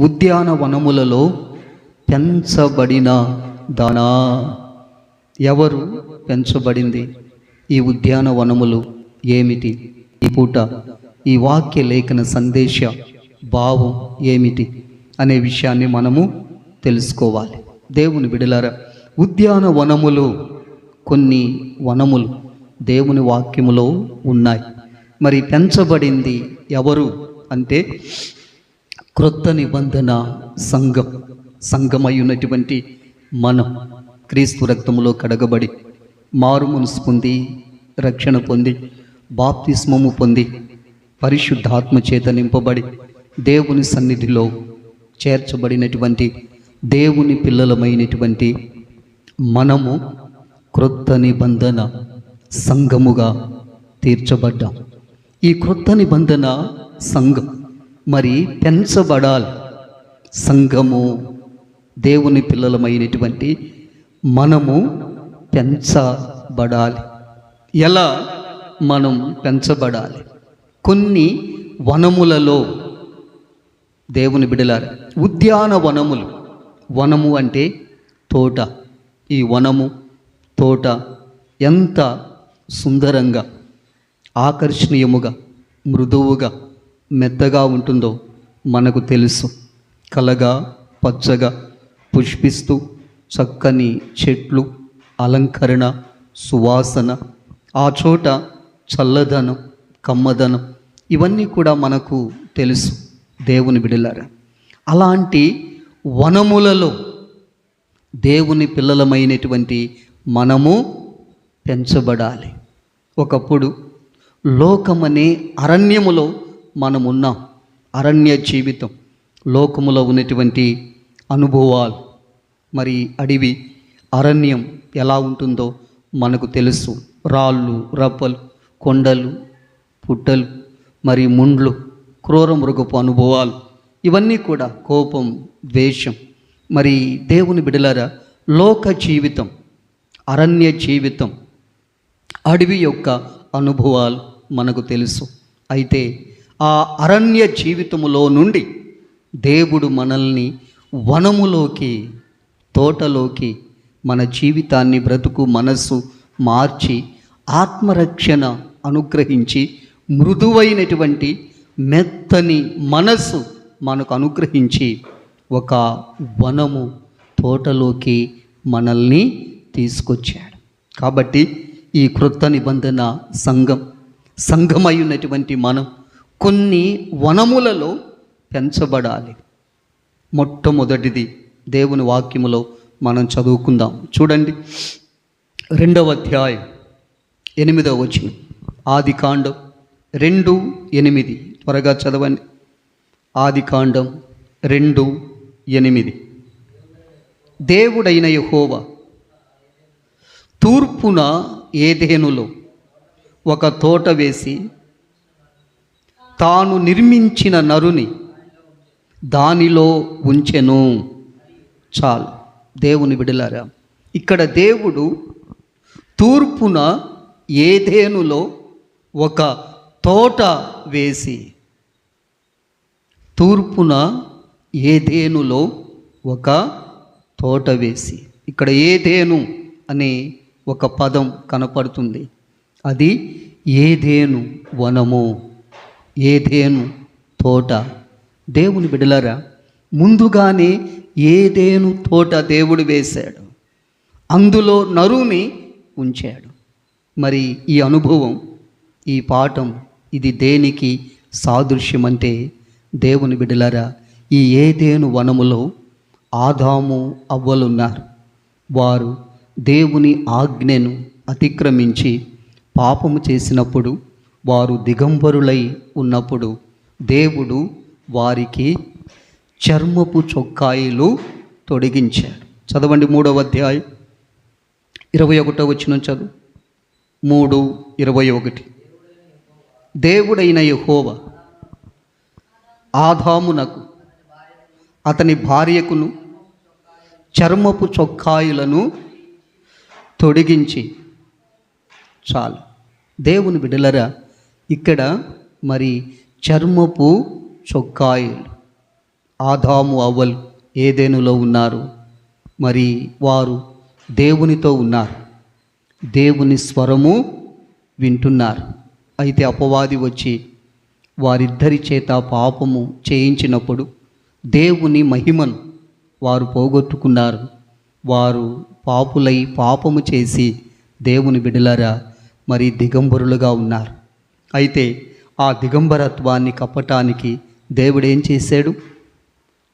ఉద్యానవనములలో పెంచబడిన దానా. ఎవరు పెంచబడింది? ఈ ఉద్యానవనములు ఏమిటి? ఈ పూట ఈ వాక్య లేఖన సందేశ భావం ఏమిటి అనే విషయాన్ని మనము తెలుసుకోవాలి. దేవుని బిడలారా, ఉద్యానవనములు, కొన్ని వనములు దేవుని వాక్యములో ఉన్నాయి. మరి పెంచబడింది ఎవరు అంటే క్రొత్త నిబంధన సంఘమై ఉన్నటువంటి మనం క్రీస్తు రక్తములో కడగబడి మారు మనసు పొంది రక్షణ పొంది బాప్తిస్మము పొంది పరిశుద్ధాత్మ చేత నింపబడి దేవుని సన్నిధిలో చేర్చబడినటువంటి దేవుని పిల్లలమైనటువంటి మనము క్రొత్త నిబంధన సంఘముగా తీర్చబడ్డాం. ఈ క్రొత్త నిబంధన సంఘం మరి పెంచబడాలి. సంఘము, దేవుని పిల్లలమైనటువంటి మనము పెంచబడాలి. ఎలా మనం పెంచబడాలి? కొన్ని వనములలో, దేవుని బిడలారా, ఉద్యానవనములు, వనము అంటే తోట. ఈ వనము, తోట ఎంత సుందరంగా, ఆకర్షణీయముగా, మృదువుగా, మెత్తగా ఉంటుందో మనకు తెలుసు. కలగా, పచ్చగా, పుష్పిస్తూ చక్కని చెట్లు, అలంకరణ, సువాసన, ఆ చోట చల్లదనం, కమ్మదనం, ఇవన్నీ కూడా మనకు తెలుసు. దేవుని బిడలారా, అలాంటి వనములలో దేవుని పిల్లలమైనటువంటి మనము పెంచబడాలి. ఒకప్పుడు లోకమనే అరణ్యములో మనమున్నాం. అరణ్య జీవితం, లోకములో ఉన్నటువంటి అనుభవాలు, మరి అడవి, అరణ్యం ఎలా ఉంటుందో మనకు తెలుసు. రాళ్ళు, రప్పలు, కొండలు, పుట్టలు, మరి ముండ్లు, క్రూర మృగపు అనుభవాలు, ఇవన్నీ కూడా కోపం, ద్వేషం. మరి దేవుని బిడలారా, లోక జీవితం, అరణ్య జీవితం, అడవి యొక్క అనుభవాలు మనకు తెలుసు. అయితే ఆ అరణ్య జీవితములో నుండి దేవుడు మనల్ని వనములోకి, తోటలోకి మన జీవితాన్ని, బ్రతుకు, మనస్సు మార్చి ఆత్మరక్షణ అనుగ్రహించి మృదువైనటువంటి మెత్తని మనస్సు మనకు అనుగ్రహించి ఒక వనము, తోటలోకి మనల్ని తీసుకొచ్చాడు. కాబట్టి ఈ క్రొత్త నిబంధన సంఘమై ఉన్నటువంటి మనం కొన్ని వనములలో పెంచబడాలి. మొట్టమొదటిది దేవుని వాక్యములో మనం చదువుకుందాం. చూడండి, 2వ అధ్యాయం 8వ వచనం. ఆదికాండం 2:8. త్వరగా చదవండి. ఆదికాండం 2:8. దేవుడైన యెహోవా తూర్పున ఏదెనులో ఒక తోట వేసి తాను నిర్మించిన నరుని దానిలో ఉంచెను. చాలు. దేవుని బిడలారా, ఇక్కడ దేవుడు తూర్పున ఏదెనులో ఒక తోట వేసి, తూర్పున ఏదెనులో ఒక తోట వేసి, ఇక్కడ ఏదెను అనే ఒక పదం కనపడుతుంది. అది ఏదెను వనము, ఏదెను తోట. దేవుని బిడలారా, ముందుగానే ఏదెను తోట దేవుడు వేశాడు, అందులో నరుని ఉంచాడు. మరి ఈ అనుభవం, ఈ పాఠం, ఇది దేనికి సాదృశ్యం అంటే, దేవుని బిడలారా, ఈ ఏదెను వనములో ఆదాము అవ్వలున్నారు. వారు దేవుని ఆజ్ఞను అతిక్రమించి పాపము చేసినప్పుడు, వారు దిగంబరులై ఉన్నప్పుడు దేవుడు వారికి చర్మపు చొక్కాయిలు తొడిగించాడు. చదవండి, 3వ అధ్యాయం 21వ వచనం చదువు. 3:21. దేవుడైన యెహోవా ఆదామునకు అతని భార్యకును చర్మపు చొక్కాయిలను తొడిగించి. చాలు. దేవుని బిడ్డలరా, ఇక్కడ మరి చర్మపు చొక్కాయిలు, ఆదాము అవ్వలు ఏదెనులో ఉన్నారు. మరి వారు దేవునితో ఉన్నారు, దేవుని స్వరము వింటున్నారు. అయితే అపవాది వచ్చి వారిద్దరి చేత పాపము చేయించినప్పుడు దేవుని మహిమను వారు పోగొట్టుకున్నారు. వారు పాపులై పాపము చేసి దేవుని బిడలరా మరి దిగంబరులుగా ఉన్నారు. అయితే ఆ దిగంబరత్వాన్ని కప్పటానికి దేవుడు ఏం చేశాడు?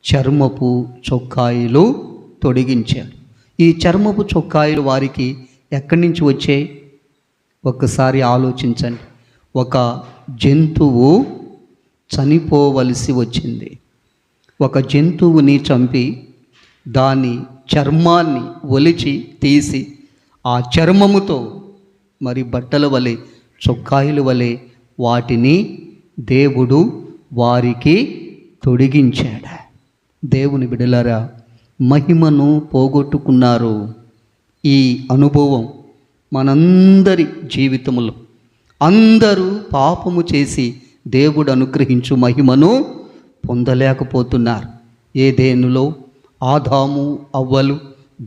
చర్మపు చొక్కాయిలు తొడిగించాడు. ఈ చర్మపు చొక్కాయిలు వారికి ఎక్కడి నుంచి వచ్చాయి? ఒక్కసారి ఆలోచించండి. ఒక జంతువు చనిపోవలసి వచ్చింది. ఒక జంతువుని చంపి దాని చర్మాన్ని ఒలిచి తీసి ఆ చర్మముతో మరి బట్టల వలె, చొక్కాయిల వలె వాటిని దేవుడు వారికి తొడిగించాడు. దేవుని బిడలారా, మహిమను పోగొట్టుకున్నారు. ఈ అనుభవం మనందరి జీవితంలో, అందరూ పాపము చేసి దేవుడు అనుగ్రహించు మహిమను పొందలేకపోతున్నారు. ఏదేనులో ఆదాము అవ్వలు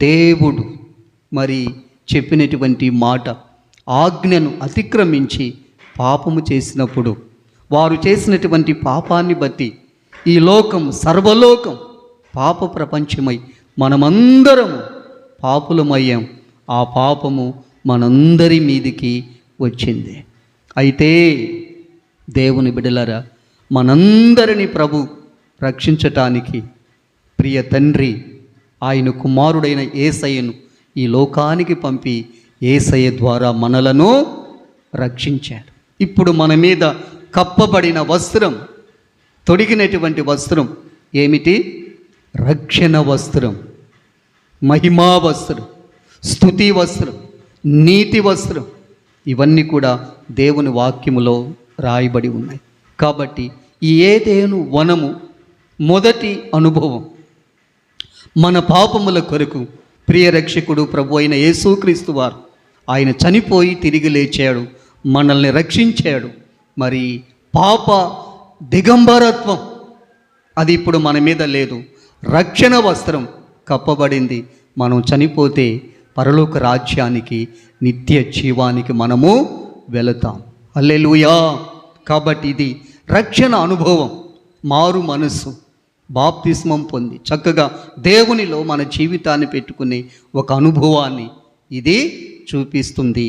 దేవుడు మరి చెప్పినటువంటి మాట, ఆజ్ఞను అతిక్రమించి పాపము చేసినప్పుడు వారు చేసినటువంటి పాపాన్ని బట్టి ఈ లోకం, సర్వలోకం పాప ప్రపంచమై మనమందరము పాపులమయ్యాం. ఆ పాపము మనందరి మీదికి వచ్చింది. అయితే దేవుని బిడలరా, మనందరిని ప్రభు రక్షించటానికి ప్రియ తండ్రి ఆయన కుమారుడైన యేసయ్యను ఈ లోకానికి పంపి యేసయ్య ద్వారా మనలను రక్షించాడు. ఇప్పుడు మన మీద కప్పబడిన వస్త్రం, తొడిగినటువంటి వస్త్రం ఏమిటి? రక్షణ వస్త్రం, మహిమా వస్త్రం, స్తుతి వస్త్రం, నీతి వస్త్రం. ఇవన్నీ కూడా దేవుని వాక్యములో రాయబడి ఉన్నాయి. కాబట్టి ఈ ఏదేను వనము మొదటి అనుభవం. మన పాపముల కొరకు ప్రియ రక్షకుడు ప్రభు అయిన యేసుక్రీస్తు వారు ఆయన చనిపోయి తిరిగి లేచాడు, మనల్ని రక్షించాడు. మరి పాప దిగంబరత్వం అది ఇప్పుడు మన మీద లేదు. రక్షణ వస్త్రం కప్పబడింది. మనం చనిపోతే పరలోక రాజ్యానికి, నిత్య జీవానికి మనము వెళతాం. హల్లెలూయా. కాబట్టి ఇది రక్షణ అనుభవం. మారు మనస్సు, బాప్తిస్మం పొంది చక్కగా దేవునిలో మన జీవితాన్ని పెట్టుకునే ఒక అనుభవాన్ని ఇది చూపిస్తుంది.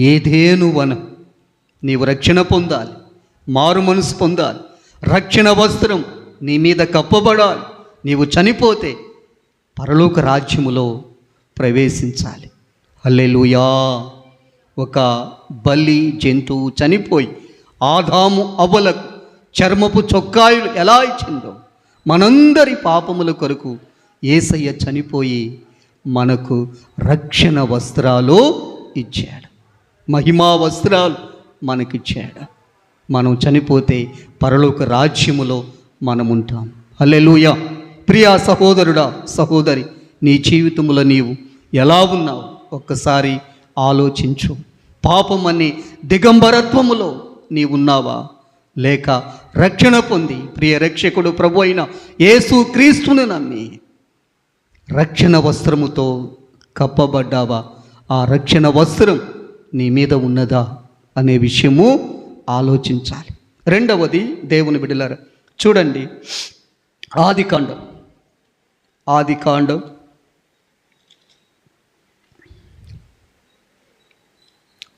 ఏదేను వనం. నీవు రక్షణ పొందాలి, మారు మనసు పొందాలి, రక్షణ వస్త్రం నీ మీద కప్పబడాలి. నీవు చనిపోతే పరలోక రాజ్యములో ప్రవేశించాలి. హల్లెలూయా. ఒక బలి జంతువు చనిపోయి ఆదాము అవ్వలకు చర్మపు చొక్కాయిలు ఎలా ఇచ్చిందో, మనందరి పాపముల కొరకు యేసయ్య చనిపోయి మనకు రక్షణ వస్త్రాలు ఇచ్చాడు, మహిమా వస్త్రాలు మనకిచ్చాడు. మనం చనిపోతే పరలోక రాజ్యములో మనం ఉంటాం. హల్లెలూయా. ప్రియా సహోదరుడా, సహోదరి, నీ జీవితంలో నీవు ఎలా ఉన్నావు ఒక్కసారి ఆలోచించు. పాపం అనే దిగంబరత్వములో నీవున్నావా? లేక రక్షణ పొంది ప్రియ రక్షకుడు ప్రభు అయిన యేసు క్రీస్తుని నమ్మి రక్షణ వస్త్రముతో కప్పబడ్డావా? ఆ రక్షణ వస్త్రం నీ మీద ఉన్నదా అనే విషయము ఆలోచించాలి. రెండవది, దేవుని బిడ్డలారా చూడండి, ఆదికాండం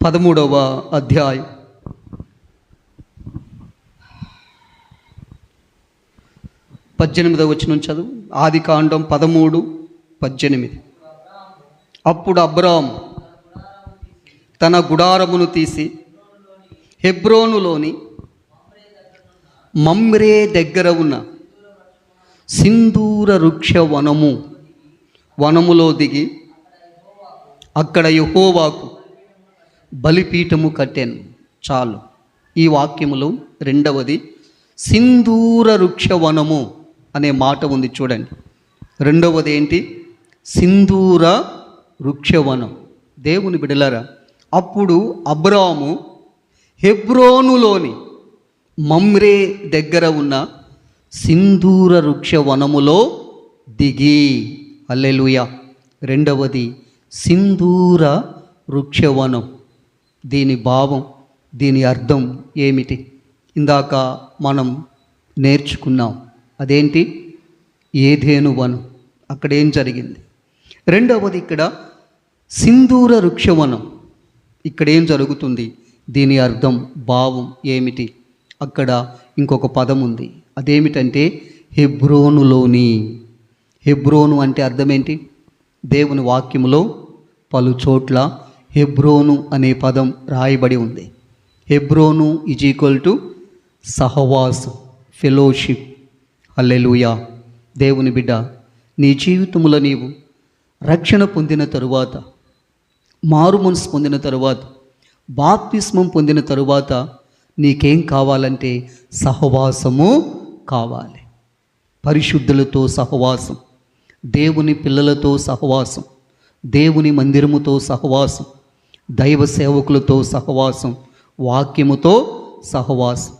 13వ అధ్యాయం 18వ వచనం చదువు. ఆదికాండం 13:18. అప్పుడు అబ్రాము తన గుడారమును తీసి హెబ్రోనులోని మమ్రే దగ్గర ఉన్న సింధూర వృక్ష వనములో దిగి అక్కడ యెహోవాకు బలిపీఠము కట్టాను. చాలు. ఈ వాక్యములో రెండవది సింధూర వృక్ష వనము అనే మాట ఉంది చూడండి. రెండవది ఏంటి? సింధూర వృక్షవనం. దేవుని బిడలారా, అప్పుడు అబ్రాము హెబ్రోనులోని మమ్రే దగ్గర ఉన్న సింధూర వృక్ష వనములో దిగి. హల్లెలూయా. రెండవది సింధూర వృక్షవనం. దీని భావం, దీని అర్థం ఏమిటి? ఇందాక మనం నేర్చుకున్నాం. అదేంటి? ఏదెను వనం. అక్కడేం జరిగింది? రెండవది ఇక్కడ సింధూర వృక్షవనం. ఇక్కడేం జరుగుతుంది? దీని అర్థం, భావం ఏమిటి? అక్కడ ఇంకొక పదం ఉంది. అదేమిటంటే హెబ్రోనులోని. హెబ్రోను అంటే అర్థం ఏంటి? దేవుని వాక్యములో పలు చోట్ల హెబ్రోను అనే పదం రాయబడి ఉంది. హెబ్రోను ఈజ్ ఈక్వల్ టు సహవాసం, ఫెలోషిప్. హల్లెలూయా. దేవుని బిడ్డ, నీ జీవితంలో నీవు రక్షణ పొందిన తరువాత, మారు మనసు పొందిన తరువాత, బాప్తిస్మం పొందిన తరువాత నీకేం కావాలంటే సహవాసము కావాలి. పరిశుద్ధులతో సహవాసం, దేవుని పిల్లలతో సహవాసం, దేవుని మందిరముతో సహవాసం, దైవ సేవకులతో సహవాసం, వాక్యముతో సహవాసం.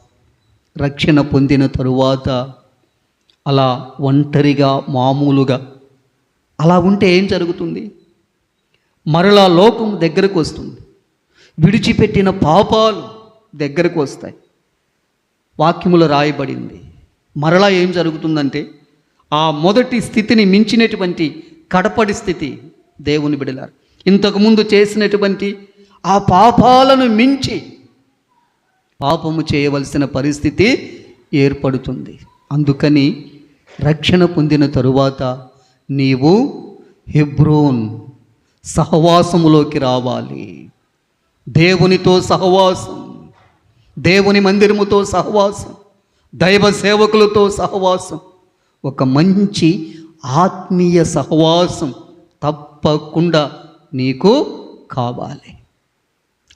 రక్షణ పొందిన తరువాత అలా ఒంటరిగా మామూలుగా అలా ఉంటే ఏం జరుగుతుంది? మరలా లోకం దగ్గరకు వస్తుంది. విడిచిపెట్టిన పాపాలు దగ్గరకు వస్తాయి. వాక్యములో రాయబడింది. మరలా ఏం జరుగుతుందంటే ఆ మొదటి స్థితిని మించినటువంటి కడపడి స్థితి. దేవుని బిడ్డలారా, ఇంతకుముందు చేసినటువంటి ఆ పాపాలను మించి పాపము చేయవలసిన పరిస్థితి ఏర్పడుతుంది. అందుకని రక్షణ పొందిన తరువాత నీవు హెబ్రోన్ సహవాసములోకి రావాలి. దేవునితో సహవాసం, దేవుని మందిరముతో సహవాసం, దైవ సేవకులతో సహవాసం, ఒక మంచి ఆత్మీయ సహవాసం తప్పకుండా నీకు కావాలి.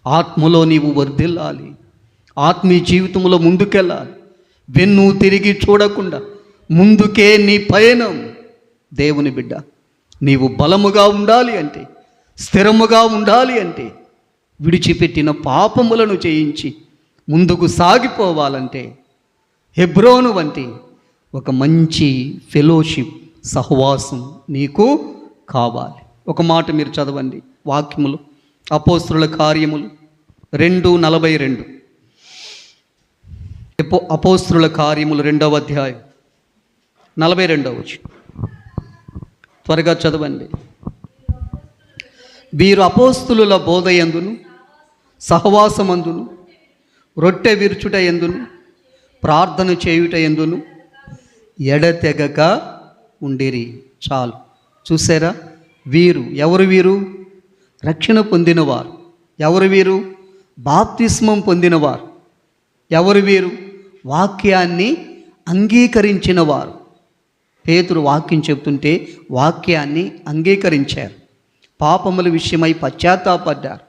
ఆత్మలో నీవు వర్ధిల్లాలి. ఆత్మీయ జీవితంలో ముందుకెళ్ళాలి. వెన్ను తిరిగి చూడకుండా ముందుకే నీ పయనం. దేవుని బిడ్డ, నీవు బలముగా ఉండాలి అంటే, స్థిరముగా ఉండాలి అంటే, విడిచిపెట్టిన పాపములను చేయించి ముందుకు సాగిపోవాలంటే హెబ్రోను వంటి ఒక మంచి ఫెలోషిప్, సహవాసం నీకు కావాలి. ఒక మాట మీరు చదవండి వాక్యములు, అపోస్తలుల కార్యములు 2:42. అపోస్తలుల కార్యములు 2వ అధ్యాయం 42వ వచనం. త్వరగా చదవండి. వీరు అపోస్తలుల బోధయందును, సహవాసమందును, రొట్టె విరుచుట ఎందును, ప్రార్థన చేయుట ఎందును ఎడతెగక ఉండిరి. చాలు. చూసారా? వీరు ఎవరు? వీరు రక్షణ పొందినవారు. ఎవరు వీరు? బాప్తిస్మం పొందినవారు. ఎవరు వీరు? వాక్యాన్ని అంగీకరించిన వారు. పేతురు వాక్యం చెబుతుంటే వాక్యాన్ని అంగీకరించారు. పాపముల విషయమై పశ్చాత్తాపడ్డారు,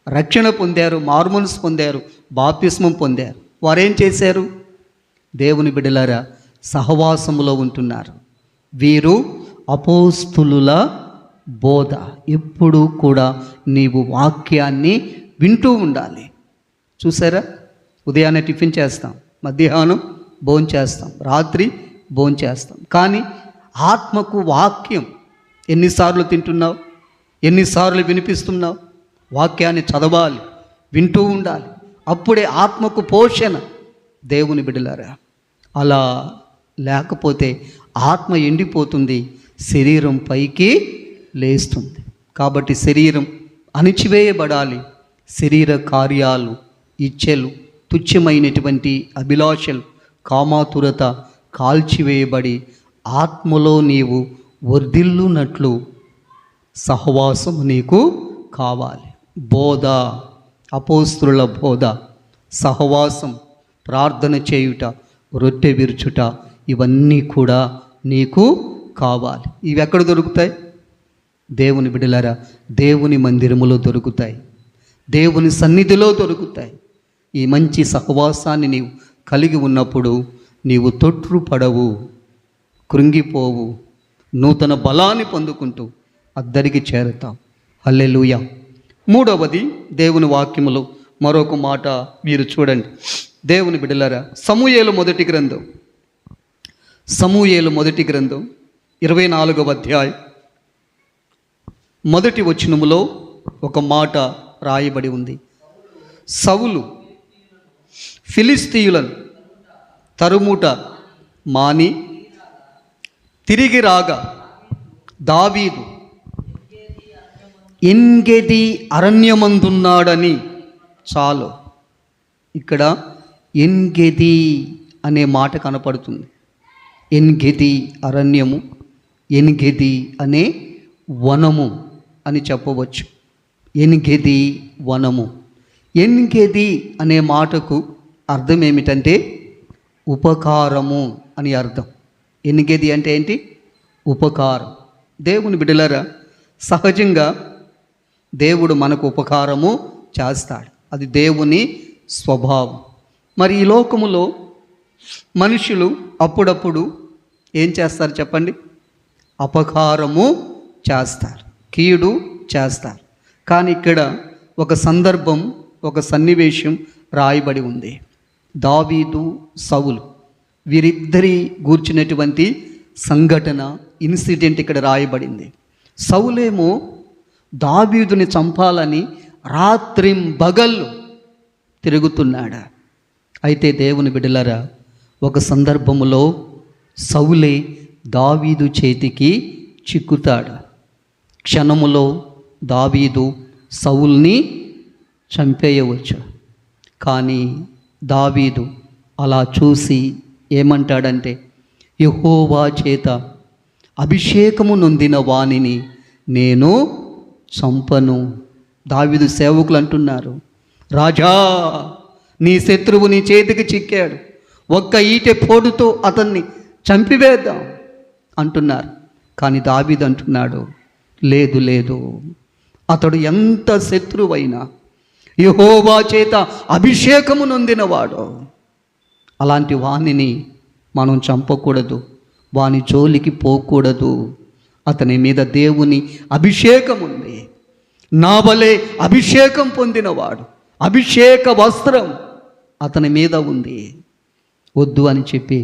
రక్షణ పొందారు, మారుమనసు పొందారు, బాప్తిస్మం పొందారు. వారేం చేశారు? దేవుని బిడ్డలారా, సహవాసములో ఉంటున్నారు. వీరు అపోస్తులుల బోధ. ఎప్పుడూ కూడా నీవు వాక్యాన్ని వింటూ ఉండాలి. చూసారా? ఉదయాన్నే టిఫిన్ చేస్తాం, మధ్యాహ్నం భోంచేస్తాం, రాత్రి భోంచేస్తాం. కానీ ఆత్మకు వాక్యం ఎన్నిసార్లు తింటున్నావు? ఎన్నిసార్లు వినిపిస్తున్నావు? వాక్యాన్ని చదవాలి, వింటూ ఉండాలి. అప్పుడే ఆత్మకు పోషణ. దేవుని బిడ్డలారా, అలా లేకపోతే ఆత్మ ఎండిపోతుంది, శరీరం పైకి లేస్తుంది. కాబట్టి శరీరం అణిచివేయబడాలి. శరీర కార్యాలు, ఇచ్ఛలు, తుచ్చమైనటువంటి అభిలాషలు, కామాతురత కాల్చివేయబడి ఆత్మలో నీవు వర్ధిల్లునట్లు సహవాసం నీకు కావాలి. బోధ, అపోస్తలుల బోధ, సహవాసం, ప్రార్థన చేయుట, రొట్టె విరుచుట, ఇవన్నీ కూడా నీకు కావాలి. ఇవి ఎక్కడ దొరుకుతాయి? దేవుని బిడ్డలారా, దేవుని మందిరములో దొరుకుతాయి, దేవుని సన్నిధిలో దొరుకుతాయి. ఈ మంచి సహవాసాన్ని నీవు కలిగి ఉన్నప్పుడు నీవు తొట్రుపడవు, కృంగిపోవు, నూతన బలాన్ని పొందుకుంటూ అద్దరికి చేరుతావు. హల్లెలూయా. మూడవది, దేవుని వాక్యములో మరొక మాట మీరు చూడండి. దేవుని బిడ్డలారా, సమూయేలు మొదటి గ్రంథం సమూయేలు మొదటి గ్రంథం 24వ అధ్యాయం మొదటి వచనములో ఒక మాట రాయబడి ఉంది. సౌలు ఫిలిస్తీయులను తరుముట మాని తిరిగి రాగా దావీదు ఎన్గెది అరణ్యమందున్నాడని. చాలు, ఇక్కడ ఎన్గెది అనే మాట కనపడుతుంది. ఎన్గెది అరణ్యము, ఎన్గెది అనే వనము అని చెప్పవచ్చు. ఎన్గెది వనము. ఎన్గెది అనే మాటకు అర్థం ఏమిటంటే ఉపకారము అని అర్థం. ఎన్గెది అంటే ఏంటి? ఉపకారం. దేవుని బిడ్డలారా, సహజంగా దేవుడు మనకు ఉపకారము చేస్తాడు, అది దేవుని స్వభావం. మరి ఈ లోకములో మనుషులు అప్పుడప్పుడు ఏం చేస్తారు చెప్పండి? అపకారము చేస్తారు, కీడు చేస్తారు. కానీ ఇక్కడ ఒక సందర్భం, ఒక సన్నివేశం రాయబడి ఉంది. దావీదు, సౌలు వీరిద్దరి గూర్చినటువంటి సంఘటన, ఇన్సిడెంట్ ఇక్కడ రాయబడింది. సౌలేమో దావీదుని చంపాలని రాత్రింబగళ్ళు తిరుగుతున్నాడు. అయితే దేవుని బిడ్డలారా, ఒక సందర్భములో సౌలే దావీదు చేతికి చిక్కుతాడు. క్షణములో దావీదు సౌల్ని చంపేయవచ్చు. కానీ దావీదు అలా చూసి ఏమంటాడంటే, యెహోవా చేత అభిషేకము నొందిన వానిని నేను చంపను. దావీదు సేవకులు అంటున్నారు, రాజా, నీ శత్రువు నీ చేతికి చిక్కాడు, ఒక్క ఈటె పోటుతో అతన్ని చంపివేద్దాం అంటున్నారు. కానీ దావీదు అంటున్నాడు, లేదు లేదు, అతడు ఎంత శత్రువైనా యెహోవా చేత అభిషేకము నొందినవాడు, అలాంటి వాణిని మనం చంపకూడదు, వాని జోలికి పోకూడదు. అతని మీద దేవుని అభిషేకం ఉంది, నా వలె అభిషేకం పొందినవాడు, అభిషేక వస్త్రం అతని మీద ఉంది, వద్దు అని చెప్పి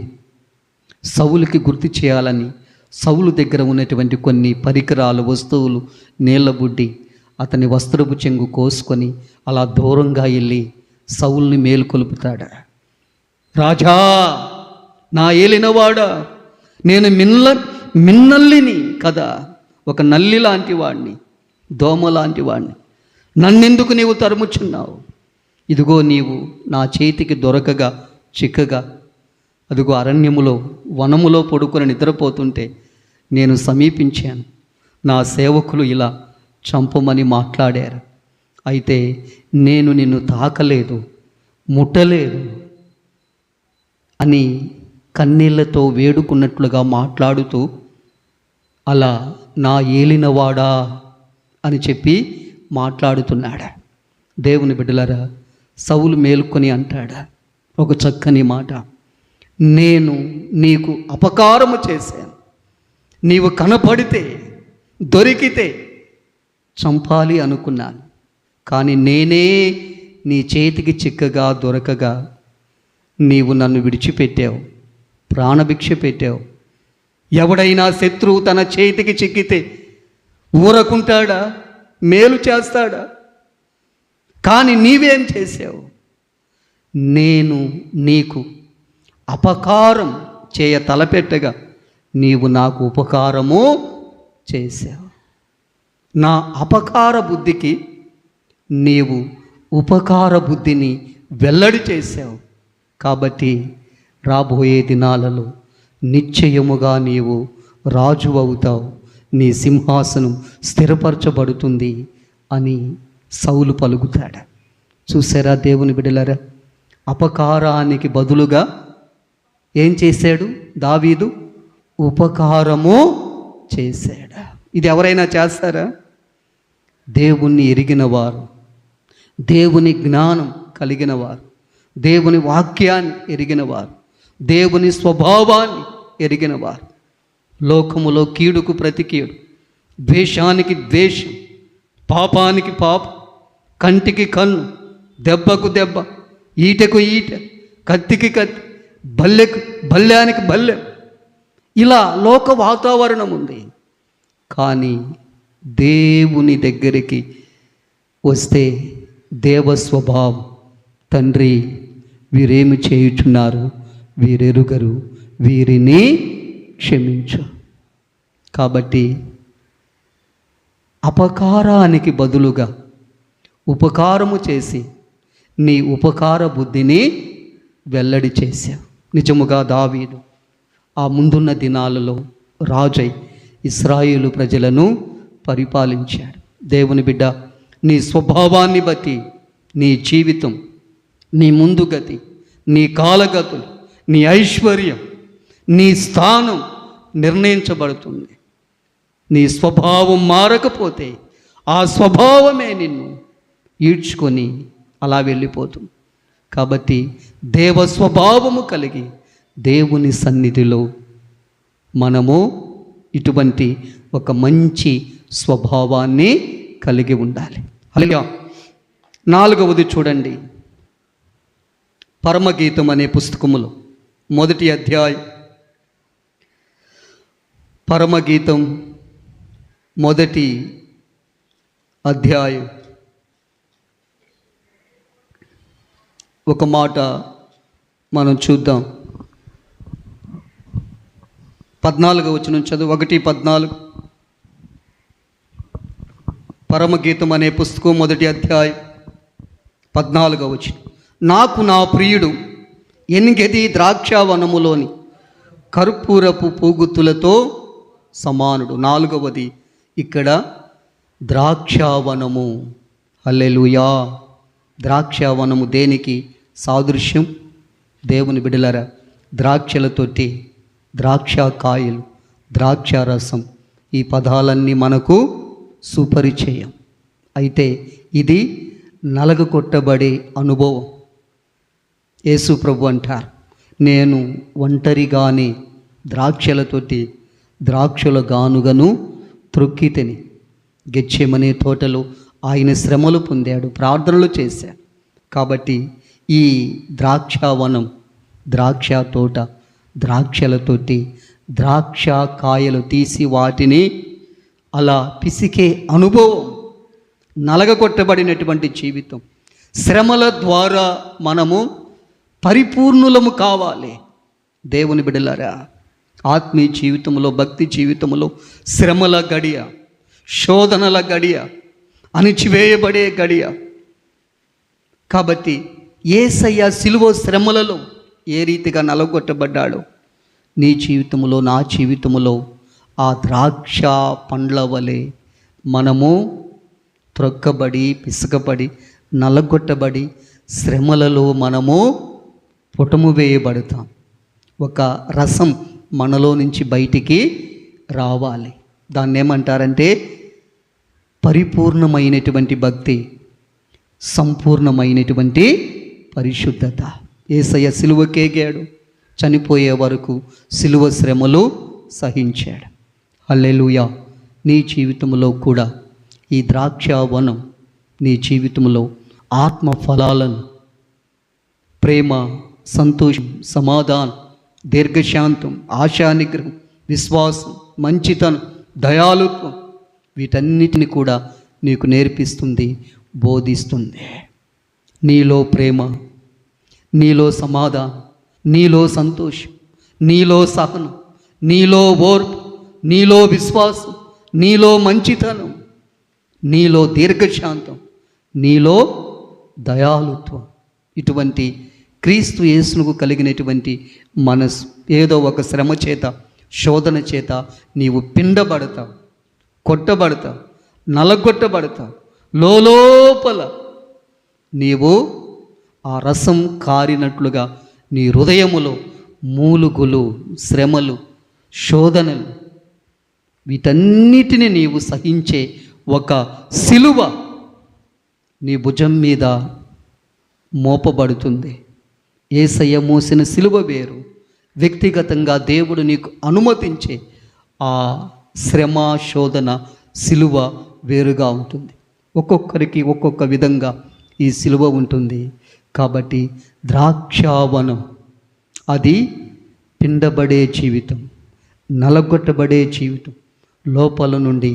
సౌలుకి గుర్తు చేయాలని సౌలు దగ్గర ఉన్నటువంటి కొన్ని పరికరాలు, వస్తువులు నీళ్ళబుడ్డి అతని వస్త్రపు చెంగు కోసుకొని అలా దూరంగా వెళ్ళి సౌలుని మేలుకొలుపుతాడు. రాజా, నా ఏలినవాడా, నేను మిన్నల్లిని కదా, ఒక నల్లి లాంటి వాడిని, దోమ లాంటి వాడిని, నన్నెందుకు నీవు తరుముచున్నావు? ఇదిగో నీవు నా చేతికి దొరకగా చిక్కగా అదిగో అరణ్యములో వనములో పడుకొని నిద్రపోతుంటే నేను సమీపించాను, నా సేవకులు ఇలా చంపమని మాట్లాడారు. అయితే నేను నిన్ను తాకలేదు, ముట్టలేదు అని కన్నీళ్లతో వేడుకున్నట్లుగా మాట్లాడుతూ అలా నా ఏలినవాడా అని చెప్పి మాట్లాడుతున్నాడు. దేవుని బిడ్డలారా, సౌలు మేలుకొని అంటాడా ఒక చక్కని మాట, నేను నీకు అపకారము చేశాను, నీవు కనపడితే దొరికితే చంపాలి అనుకున్నాను, కానీ నేనే నీ చేతికి చిక్కగా దొరకగా నీవు నన్ను విడిచిపెట్టావు, ప్రాణభిక్ష పెట్టావు. ఎవడైనా శత్రువు తన చేతికి చిక్కితే ఊరకుంటాడా? మేలు చేస్తాడా? కానీ నీవేం చేసావు? నేను నీకు అపకారం చేయ తలపెట్టగా నీవు నాకు ఉపకారము చేసావు. నా అపకార బుద్ధికి నీవు ఉపకార బుద్ధిని వెల్లడి చేసావు. కాబట్టి రాబోయే దినాలలో నిశ్చయముగా నీవు రాజు అవుతావు, నీ సింహాసనం స్థిరపరచబడుతుంది అని సౌలు పలుకుతాడు. చూసారా దేవుని బిడ్డలారా, అపకారానికి బదులుగా ఏం చేశాడు దావీదు? ఉపకారము చేశాడు. ఇది ఎవరైనా చేస్తారా? దేవుణ్ణి ఎరిగిన వారు, దేవుని జ్ఞానం కలిగిన వారు, దేవుని వాక్యాన్ని ఎరిగిన వారు, దేవుని స్వభావాన్ని ఎరిగిన వారు, లోకములో కీడుకు ప్రతి కీడు, ద్వేషానికి ద్వేషం, పాపానికి పాపం, కంటికి కన్ను, దెబ్బకు దెబ్బ, ఈటెకు ఈట, కత్తికి కత్తి, బల్లెకు బల్యానికి బల్లెం, ఇలా లోక వాతావరణం ఉంది. కానీ దేవుని దగ్గరికి వస్తే దేవ స్వభావం, తండ్రి వీరేమి చేయుచున్నారు, వీరెరుగరు, వీరిని క్షమించు. కాబట్టి అపకారానికి బదులుగా ఉపకారము చేసి నీ ఉపకార బుద్ధిని వెల్లడి చేశావు. నిజముగా దావీదు ఆ ముందున్న దినాలలో రాజై ఇశ్రాయేలు ప్రజలను పరిపాలించాడు. దేవుని బిడ్డ, నీ స్వభావాన్ని బట్టి నీ జీవితం, నీ ముందుగతి, నీ కాలగతులు, నీ ఐశ్వర్యం, నీ స్థానం నిర్ణయించబడుతుంది. నీ స్వభావం మారకపోతే ఆ స్వభావమే నిన్ను ఈడ్చుకొని అలా వెళ్ళిపోతుంది. కాబట్టి దేవ స్వభావము కలిగి దేవుని సన్నిధిలో మనము ఇటువంటి ఒక మంచి స్వభావాన్ని కలిగి ఉండాలి. హల్లెలూయా. 4వది చూడండి, పరమగీతం అనే పుస్తకములో 1వ అధ్యాయం, పరమగీతం 1వ అధ్యాయం ఒక మాట మనం చూద్దాం. 14వ వచనం చదువు. 1:14. పరమగీతం అనే పుస్తకం 1వ అధ్యాయం 14వ వచనం. నాకు నా ప్రియుడు ఎనిగెది ద్రాక్షావనములోని కర్పూరపు పూగుత్తులతో సమానుడు. 4వది ఇక్కడ ద్రాక్షావనము. హల్లెలూయా. ద్రాక్షావనము దేనికి సాదృశ్యం? దేవుని బిడ్డలారా, ద్రాక్షలతోటి, ద్రాక్ష కాయలు, ద్రాక్ష రసం, ఈ పదాలన్నీ మనకు సుపరిచయం. అయితే ఇది నలగకొట్టబడే అనుభవం. యేసు ప్రభు అంటారు, నేను ఒంటరిగానే ద్రాక్షలతోటి ద్రాక్షల గానుగను త్రొక్కితిని. గెత్సేమనే తోటలో ఆయన శ్రమలు పొందాడు, ప్రార్థనలు చేశాడు. కాబట్టి ఈ ద్రాక్షావనం, ద్రాక్ష తోట, ద్రాక్షలతోటి ద్రాక్ష కాయలు తీసి వాటిని అలా పిసికే అనుభవం, నలగకొట్టబడినటువంటి జీవితం. శ్రమల ద్వారా మనము పరిపూర్ణులము కావాలి. దేవుని బిడ్డలారా, ఆత్మీయ జీవితంలో, భక్తి జీవితంలో శ్రమల గడియ, శోధనల గడియ, అణిచివేయబడే గడియ. కాబట్టి యేసయ్య సిలువ శ్రమలలో ఏ రీతిగా నలగొట్టబడ్డాడో నీ జీవితంలో, నా జీవితంలో ఆ ద్రాక్ష పండ్ల వలె మనము త్రొక్కబడి, పిసకబడి, నలగొట్టబడి శ్రమలలో మనము పుటము వేయబడతాం. ఒక రసం మనలో నుంచి బయటికి రావాలి. దాన్ని ఏమంటారంటే పరిపూర్ణమైనటువంటి భక్తి, సంపూర్ణమైనటువంటి పరిశుద్ధత. యేసయ్య సిలువకేగాడు, చనిపోయే వరకు సిలువ శ్రమలు సహించాడు. హల్లెలూయా. నీ జీవితంలో కూడా ఈ ద్రాక్షావనం నీ జీవితంలో ఆత్మ ఫలాలను, ప్రేమ, సంతోషం, సమాధానం, దీర్ఘశాంతం, ఆశానిగ్రహం, విశ్వాసం, మంచితనం, దయాళుత్వం, వీటన్నిటిని కూడా నీకు నేర్పిస్తుంది, బోధిస్తుంది. నీలో ప్రేమ, నీలో సమాధానం, నీలో సంతోషం, నీలో సహనం, నీలో ఓర్పు, నీలో విశ్వాసం, నీలో మంచితనం, నీలో దీర్ఘశాంతం, నీలో దయాళుత్వం, ఇటువంటి క్రీస్తు యేసుకు కలిగినటువంటి మనసు. ఏదో ఒక శ్రమ చేత, శోధన చేత నీవు పిండబడతావు, కొట్టబడతావు, నలగొట్టబడతావు. లోపల నీవు ఆ రసం కారినట్లుగా నీ హృదయములో మూలుగులు, శ్రమలు, శోధనలు, వీటన్నిటిని నీవు సహించే ఒక సిలువ నీ భుజం మీద మోపబడుతుంది. యేసయ్య మోసిన సిలువ వేరు, వ్యక్తిగతంగా దేవుడు నీకు అనుమతించే ఆ శ్రమ, శోధన, సిలువ వేరుగా ఉంటుంది. ఒక్కొక్కరికి ఒక్కొక్క విధంగా ఈ సిలువ ఉంటుంది. కాబట్టి ద్రాక్షావనం అది పిండబడే జీవితం, నలగొట్టబడే జీవితం. లోపల నుండి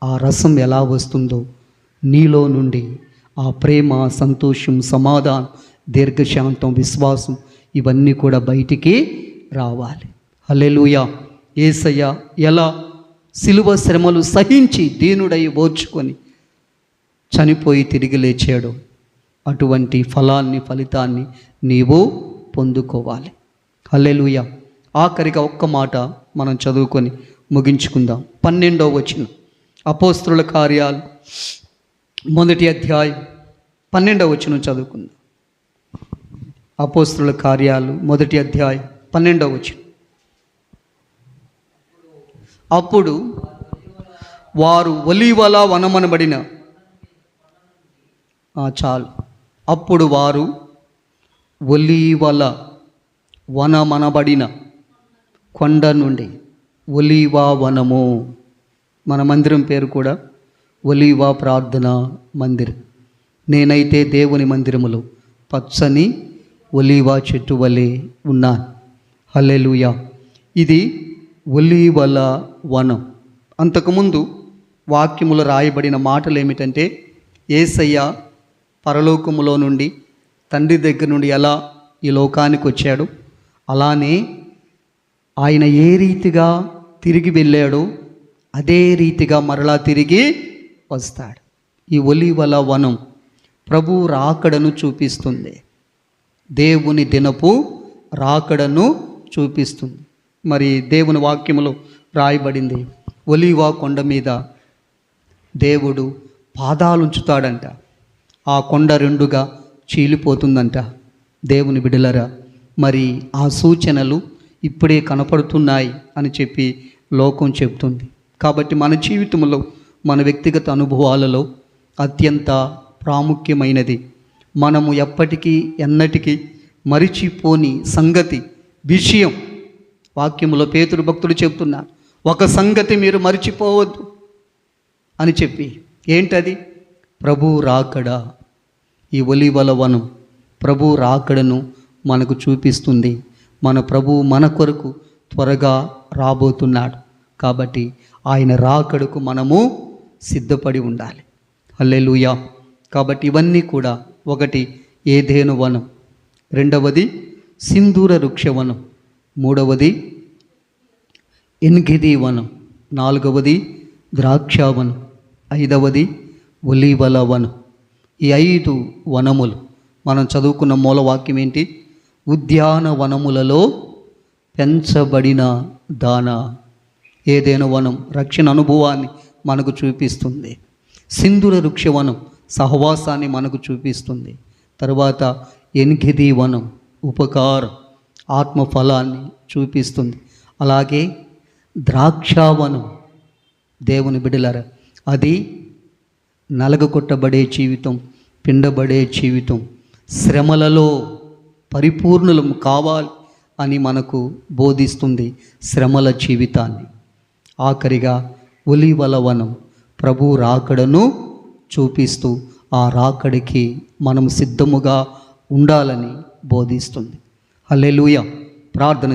ఆ రసం ఎలా వస్తుందో నీలో నుండి ఆ ప్రేమ, సంతోషం, సమాధానం, దీర్ఘశాంతం, విశ్వాసం ఇవన్నీ కూడా బయటికి రావాలి. హల్లెలూయా. యేసయ్య ఎలా సిలువ శ్రమలు సహించి దీనుడై ఓర్చుకొని చనిపోయి తిరిగి లేచాడు, అటువంటి ఫలితాన్ని నీవు పొందుకోవాలి. హల్లెలూయా. ఆఖరిగా ఒక్క మాట మనం చదువుకొని ముగించుకుందాం. 12వ వచనం, అపోస్తలుల కార్యాలు 1వ అధ్యాయం 12వ వచనం చదువుకుందాం. అపోస్తలుల కార్యాలు 1వ అధ్యాయం 12వ వచనం. అప్పుడు వారు ఒలీవల వనమనబడిన చాలు అప్పుడు వారు ఒలీవల వనమనబడిన కొండ నుండి, ఒలీవా వనము, మన మందిరం పేరు కూడా ఒలీవా ప్రార్థన మందిరం. నేనైతే దేవుని మందిరములో పచ్చని ఒలీవా చెట్టు వలె ఉన్నాను. హల్లెలూయా. ఇది ఒలీవల వనం. అంతకుముందు వాక్యములో రాయబడిన మాటలు ఏమిటంటే, యేసయ్య పరలోకములో నుండి తండ్రి దగ్గర నుండి ఎలా ఈ లోకానికి వచ్చాడు, అలానే ఆయన ఏ రీతిగా తిరిగి వెళ్ళాడో అదే రీతిగా మరలా తిరిగి వస్తాడు. ఈ ఒలీవల వనం ప్రభు రాకడను చూపిస్తుంది, దేవుని దినపు రాకడను చూపిస్తుంది. మరి దేవుని వాక్యములో రాయబడింది, ఒలీవా కొండ మీద దేవుడు పాదాలుంచుతాడంట. ఆ కొండ రెండుగా చీలిపోతుందంట. దేవుని బిడ్డలరా, మరి ఆ సూచనలు ఇప్పుడే కనపడుతున్నాయి అని చెప్పి లోకం చెప్తుంది. కాబట్టి మన జీవితంలో, మన వ్యక్తిగత అనుభవాలలో అత్యంత ప్రాముఖ్యమైనది, మనము ఎప్పటికీ ఎన్నటికీ మరిచిపోని సంగతి, విషయం. వాక్యములో పేతురు భక్తుడు చెప్తున్నారు, ఒక సంగతి మీరు మరిచిపోవద్దు అని చెప్పి. ఏంటది? ప్రభు రాకడ. ఈ ఒలీవల వనం ప్రభు రాకడను మనకు చూపిస్తుంది. మన ప్రభు మన కొరకు త్వరగా రాబోతున్నాడు. కాబట్టి ఆయన రాకడకు మనము సిద్ధపడి ఉండాలి. హల్లెలూయా. కాబట్టి ఇవన్నీ కూడా, ఒకటి ఏదేను వనం, రెండవది సింధూర వృక్షవనం, మూడవది ఎన్గిది వనం, నాలుగవది ద్రాక్షావనం, ఐదవది ఒలీవల వనం. ఈ 5 వనములు మనం చదువుకున్న మూలవాక్యం ఏంటి? ఉద్యానవనములలో పెంచబడిన దాన. ఏదైనా వనం రక్షణ అనుభవాన్ని మనకు చూపిస్తుంది. సింధూర వృక్షవనం సహవాసాన్ని మనకు చూపిస్తుంది. తర్వాత ఎన్గిది వనం ఉపకారం, ఆత్మఫలాన్ని చూపిస్తుంది. అలాగే ద్రాక్షావనం, దేవుని బిడ్డలారా, అది నలగకొట్టబడే జీవితం, పిండబడే జీవితం, శ్రమలలో పరిపూర్ణులం కావాలి అని మనకు బోధిస్తుంది శ్రమల జీవితాన్ని. ఆఖరిగా ఒలీవల వనం ప్రభు రాకడను చూపిస్తూ ఆ రాకడికి మనం సిద్ధముగా ఉండాలని బోధిస్తుంది. హల్లెలూయా. ప్రార్థన